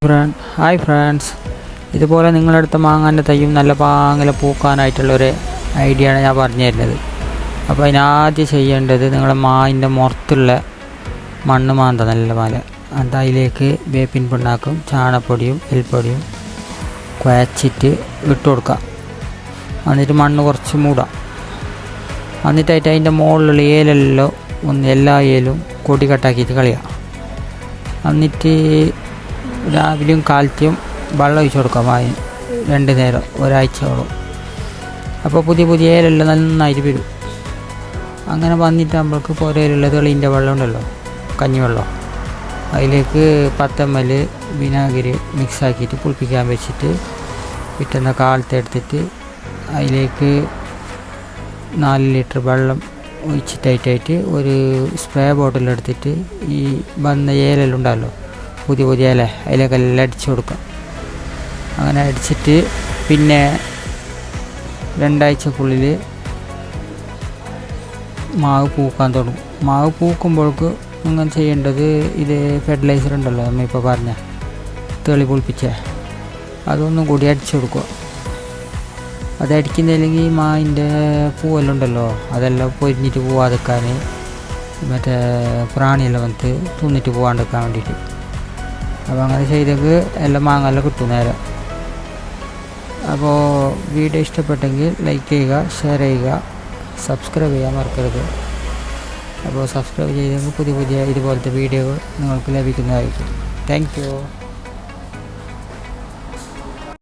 Hi friends, ഇതുപോലെ നിങ്ങളടുത്ത മാങ്ങാൻ്റെ തയ്യും നല്ല Pangil പൂക്കാനായിട്ടുള്ളൊരു idea ആണ് ഞാൻ പറഞ്ഞു തരുന്നത്. അപ്പോൾ അതിനാദ്യം ചെയ്യേണ്ടത് നിങ്ങളുടെ മാവിൻ്റെ മുറത്തുള്ള മണ്ണ് മാന്ത നല്ല മാല അത് അതിലേക്ക് വേപ്പിൻ പിണ്ണാക്കും ചാണപ്പൊടിയും എൽപ്പൊടിയും കുഴച്ചിട്ട് ഇട്ട് കൊടുക്കുക. എന്നിട്ട് മണ്ണ് കുറച്ച് മൂടാം. എന്നിട്ടായിട്ട് അതിൻ്റെ മുകളിലുള്ള ഏലെല്ലാം എല്ലാ ഏലും കൊടി കട്ടാക്കിയിട്ട് കളയുക. എന്നിട്ട് രാവിലെയും കാലത്തെയും വെള്ളം ഒഴിച്ച് കൊടുക്കാം മാവിന് 2 നേരം ഒരാഴ്ചയോളം. അപ്പോൾ പുതിയ ഏലെല്ലാം നന്നായിട്ട് വരും. അങ്ങനെ വന്നിട്ട് നമ്മൾക്ക് പുരയിലുള്ള തെളിൻ്റെ വെള്ളം ഉണ്ടല്ലോ, കഞ്ഞിവെള്ളം, അതിലേക്ക് 10 ml വിനാഗിരി മിക്സാക്കിയിട്ട് പുളിപ്പിക്കാൻ വെച്ചിട്ട് പിറ്റേന്ന കാലത്ത് എടുത്തിട്ട് അതിലേക്ക് 4 ലിറ്റർ വെള്ളം ഒഴിച്ചിട്ടായിട്ട് ഒരു സ്പ്രേ ബോട്ടിലെടുത്തിട്ട് ഈ വന്ന ഏലെല്ലാം ഉണ്ടല്ലോ പുതിയ ഇല അതിലേക്കെല്ലാം അടിച്ചു കൊടുക്കാം. അങ്ങനെ അടിച്ചിട്ട് പിന്നെ 2 ആഴ്ചക്കുള്ളിൽ മാവ് പൂക്കാൻ തുടങ്ങും. മാവ് പൂക്കുമ്പോഴേക്ക് നിങ്ങൾ ചെയ്യേണ്ടത് ഇത് ഫെർട്ടിലൈസർ ഉണ്ടല്ലോ നമ്മളിപ്പോൾ പറഞ്ഞ തെളി പൊളിപ്പിച്ച അതൊന്നും കൂടി അടിച്ചു കൊടുക്കുക. അതടിക്കുന്നില്ലെങ്കിൽ മാവിൻ്റെ പൂവെല്ലാം ഉണ്ടല്ലോ അതെല്ലാം പൊരിഞ്ഞിട്ട് പോവാതെക്കാൻ, മറ്റേ പ്രാണിയെല്ലാം വന്നിട്ട് തിന്നിട്ട് പോകാണ്ടിരിക്കാൻ വേണ്ടിയിട്ട്. അപ്പോൾ അങ്ങനെ ചെയ്തെങ്കിൽ എല്ലാം മാങ്ങെല്ലാം കിട്ടും നേരം. അപ്പോൾ വീഡിയോ ഇഷ്ടപ്പെട്ടെങ്കിൽ ലൈക്ക് ചെയ്യുക, ഷെയർ ചെയ്യുക, സബ്സ്ക്രൈബ് ചെയ്യാൻ മറക്കരുത്. അപ്പോൾ സബ്സ്ക്രൈബ് ചെയ്തെങ്കിൽ പുതിയ ഇതുപോലത്തെ വീഡിയോകൾ നിങ്ങൾക്ക് ലഭിക്കുന്നതായിരിക്കും. Thank you.